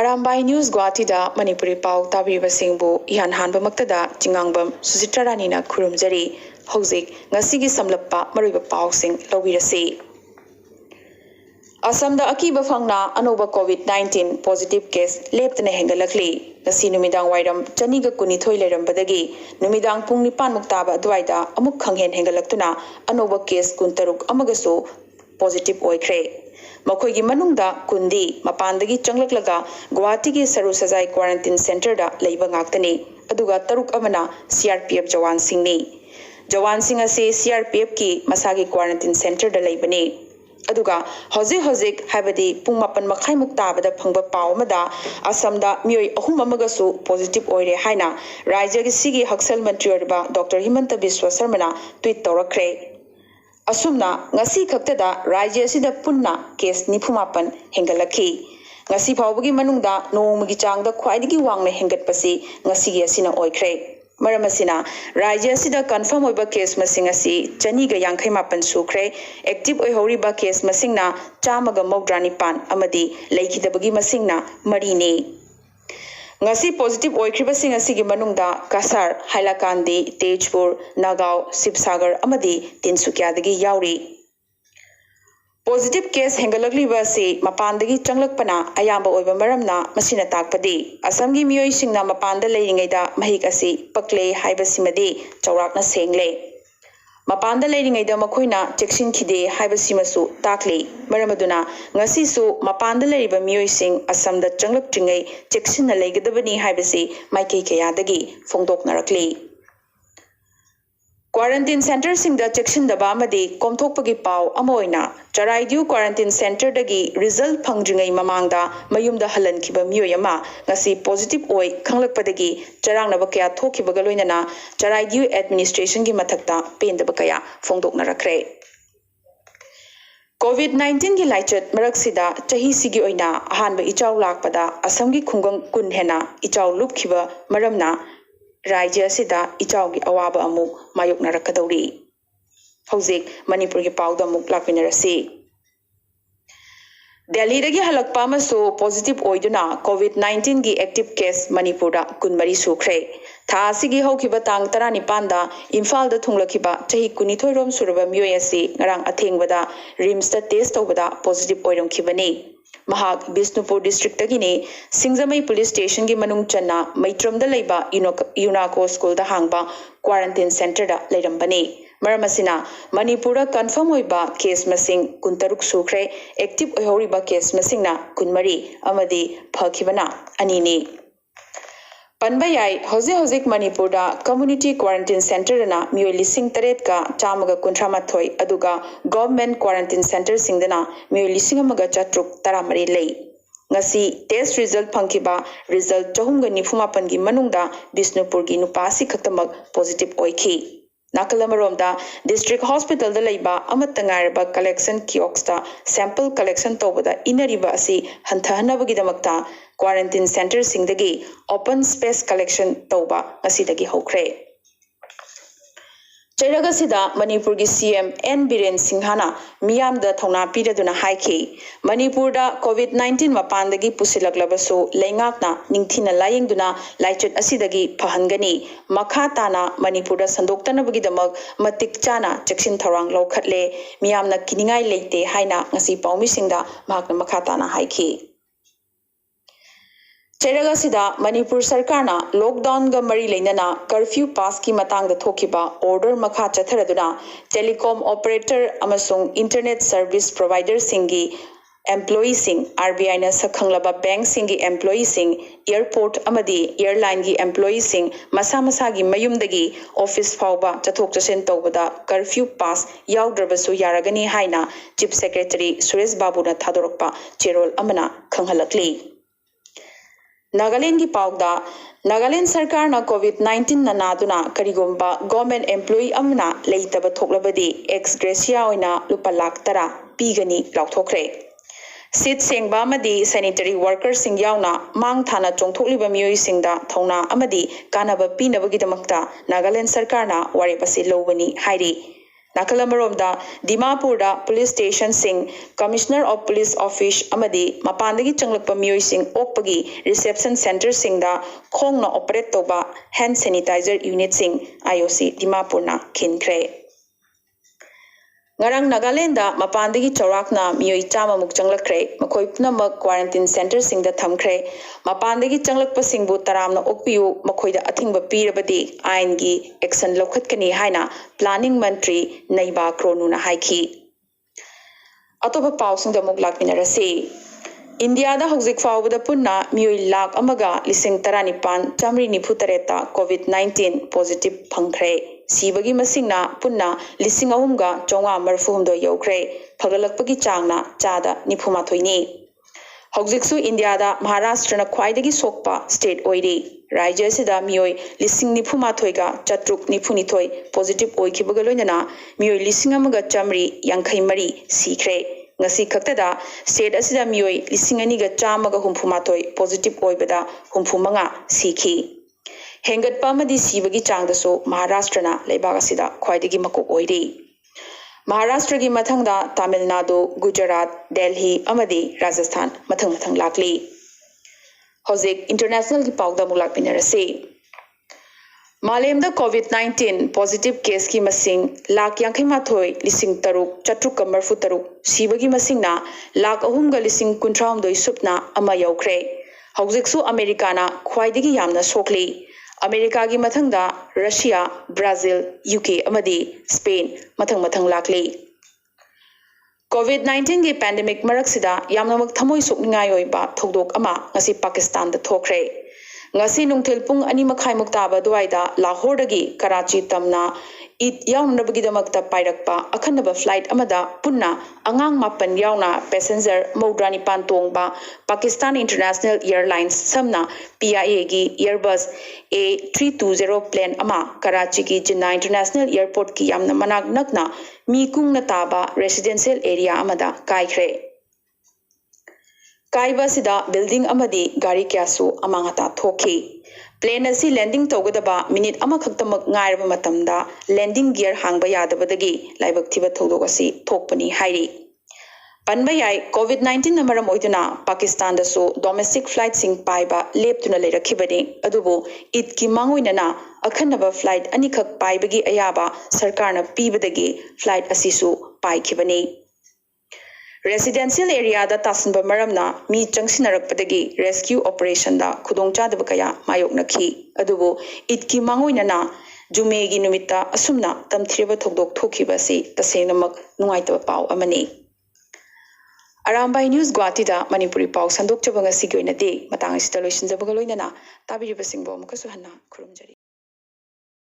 Arambai News Guwahati da Manipuri Pau Tabiriba Singbu Ihan Hanba Maktada Jingangbam Susitra Ranina Kurumjari Hojik Ngasigi Samlappa Mariba Pau Sing Lawirasi Asamda Akiba Fangna Anoba COVID-19 positive case Leptana Hengalakli Nasi Numidang Wairam Chaniga Kunithoi Lerambadagi Numidang Pung Nipan Muktaba Dwaida Amuk Kanghen Hengalaktuna Anoba case Kuntaruk Amagaso positive oikre Makoigi Manungda Kundi Mapandagi Changlaklaga Guwahati ki Saru Sajai Quarantine Center da Leiba Ngaktani Aduga Taruk Amana CRPF Jawan Singh ni Jawan Singh ase CRPF ki Masagi Quarantine Center da Leibani Aduga Hojik Habadi Pung Mapan Makai Mukta Bada Pangba Paumada Asamda Mui Ahum Amagasu positive oire Haina Raja Sigi Haksal Mantriorba Dr. Himanta Biswa Sarmana tweet Torakre Asumna ngasi khaktada rajya sida punna case nifumapan hengalakhi ngasi phawbagi manungda nongmagi changda khwaidigi wangna hengatpasi ngasi gi asina oikhre maramasina rajya sida confirm oiba case masing asi chani ga yangkhai mapan sukre active oihoriba case masingna chamaga mawdrani pan amadi leikhidabagi masingna marine Ngasi positive oikriba sing asigi manungda Kasar, Hailakandi, Tejpur, Nagaon, Sibsagar amadi Tinsukia-dagi yauri. Positive case hengalakliba si mapandagi changlakpana ayamba oiba maramna masina takpadi Asamgi miyoi singna mapanda leiringaida mahik asi pakle haibasimadi chawrakna sengle. Mapanda leiringaida makoina chekshin khide haibasimasu takli maramaduna ngasisu mapanda leiriba miyoi sing Asamda changlak tringai chekshinna leigadabani haibasi maikei kayadagi fongdoknarakli Quarantine center singda chekshin daba amadi komthokpagi pau amoina Charaidu Quarantine Center dagi result phangjingai mamangda mayumda halankhiba miyoi ama ngasi positive oi khanglakpadagi charangnaba kaya thokibaga loinana Charaidu administration gi mathakta pendaba kaya fongdoknarakre COVID-19 gi laichat maraksida chahi sigi oina ahanba ichaw lakpada Assamgi khungang kun hena ichaw lupkhiba maramna Rajya sida ichaw gi awaba amu mayoknarakadauri Hojik Manipuri ki pauda muk lakminarasi Delhi dagi halakpa maso positive oiduna COVID-19 gi active case Manipura kunmari sukre tha asigi hokhiba tang 19 da Imphal da thunglakhiba chahi kunithoi rom suraba miyoi asi ngarang athengbada rims da test tawbada positive oirom khibani Mahak Bisnupur district tagini Singzamai police station gi manung channa Maitram da leiba Unako school da hangba quarantine center da leirambani Maramasina Manipura confirm oiba case masing kuntaruk sukre active oihoriba case masingna kunmari amadi phakibana anini Panbayai Hojik Manipura community quarantine center na miyoi lising taret ka chamaga kuntramathoi aduga government quarantine center singdana miyoi lising amaga chatruk taramari lei ngasi test result phangkiba result chahumga nifumapan gi manungda Bisnupur gi nupasi khaktamak positive oikhi Nakalamaromda district hospital da leiba amatangairba collection kiosk da sample collection tobada inariba asi hanthanabagi damakta quarantine center singdagi open space collection toba asidagi hokre Chairaga sida Manipur gi CM N Biren Singhana miyam da thongna piraduna haiki Manipur da COVID-19 mapandagi pusilaklabasu leingakna ningthina layengduna laichet asidagi phahangani makha tana Manipur da sandoktanabagi damak matik chana chekshin thorang lokhatle miyamna kiningai leite haina ngasi paumi singda mahakna makha tana haiki Chairaga sida Manipur Sarkarna lockdown ga mari leinana curfew pass ki matang da thokiba order makha chatharaduna telecom operator amasung internet service provider singi employee sing RBI na sakhanglaba bank singi employee sing airport amadi airline gi employee sing masa gi mayumdagi office fawba chathok chasen tawbada curfew pass yaudраbasu yaragani haina chief secretary Suresh Babu na thadorakpa cherol amana khanghalakli Nagaland ki pauda Nagaland sarkar na COVID-19 na naduna karigomba government employee amna leitaba thoklabadi ex gratia oina lupa lakh tara pigani lauthokre Sit sengba amadi sanitary workers sing yauna mang thana chongthokliba miyoi singda thongna amadi kanaba pinabagi damakta Nagaland sarkar na warepasi lobani hairi Nakal amaromda Dimapurda police station sing Commissioner of Police Office amadi mapandagi changlakpa miyoi sing okpagi reception center singda khongna operate toba hand sanitizer unit sing IOC Dimapurna khinkre. Ngarang Nagaland da mapandagi chaurakna miyoi chama muk changlakre makoi punamak quarantine center singda thamkre mapandagi changlakpa singbu taramna okpiu makoida athingba pirabadi aingi action lokhatkani haina planning mantri Naiba Kronuna haiki atopa pausingda muk lakminarase India da hojik fawbada punna miyoi lakh amaga lising taranipan chamri nifutareta COVID-19 positive phangkre Sibagi masingna punna lising ahumga chonga marfuhumdo yokre phagalakpagi changna chada nifumathoini hojiksu India da Maharashtra na khwaidagi sokpa state oiri Rajya sida miyoi lising nifumathoiga chatruk nifunithoi positive oikibaga loinana miyoi lising amaga chamri yankhai mari sikre ngasi khaktada state asida miyoi lising aniga chamaga humfumathoi positive oibada humfumanga sikhi Hengat pamadi sibagi changdaso Maharashtra na leibag asida khwaidagi makok oiri Maharashtra gi mathangda Tamil Nadu Gujarat Delhi amadi Rajasthan mathang lakli Hojik international gi pawda mulak pinarase Malemda COVID-19 positive case ki masing lakh yankhai mathoi lising taruk chatruk kamarfu taruk sibagi masingna lakh ahumga lising kuntraumdoi supna ama yaukre hojiksu America na khwaidagi yamna sokli America gi mathangda Russia, Brazil, UK amadi Spain mathang lakli COVID-19 gi pandemic maraksida yamnamak thamoi sokningai oiba thodok ama ngasi Pakistan da thokre ngasi nungthil pung ani makhai muktaba duaida Lahore dagi Karachi tamna id yawnabagi damakta pairakpa akhanaba flight amada punna angang mapan yawna passenger maudrani pantongba Pakistan International Airlines samna PIA gi Airbus A320 plane ama Karachi gi Jinnah International Airport ki yamna manak nakna mi kungna taba residential area amada kaikre Kaiba sida building amadi gari kyasu amangata thoki plane asi landing togadaba minute ama khaktamak ngairba matamda landing gear hangba yadabadagi laibak thiba thodok asi thokpani hairi panba yai COVID-19 na maram oiduna Pakistan da so domestic flight sing paiba leptuna leirakhibani adubu it ki mangoinana akhanaba flight anikhak paibagi ayaba sarkarna pibadagi flight asisu paikhibani Residential area da tasanba maramna mi changsinarappadagi rescue operation da khudongchadaba kaya mayoknakhi adubu itki mangoinana jume gi numita asumna tamthireba thodok thokhiba si tasengnamak nungaitaba paw amani Arambai News Guwahati da Manipuri paw sandok chabanga si goinade matang asita loisinjabaga loinana tabiriba singbo mukasu hanna khurumjari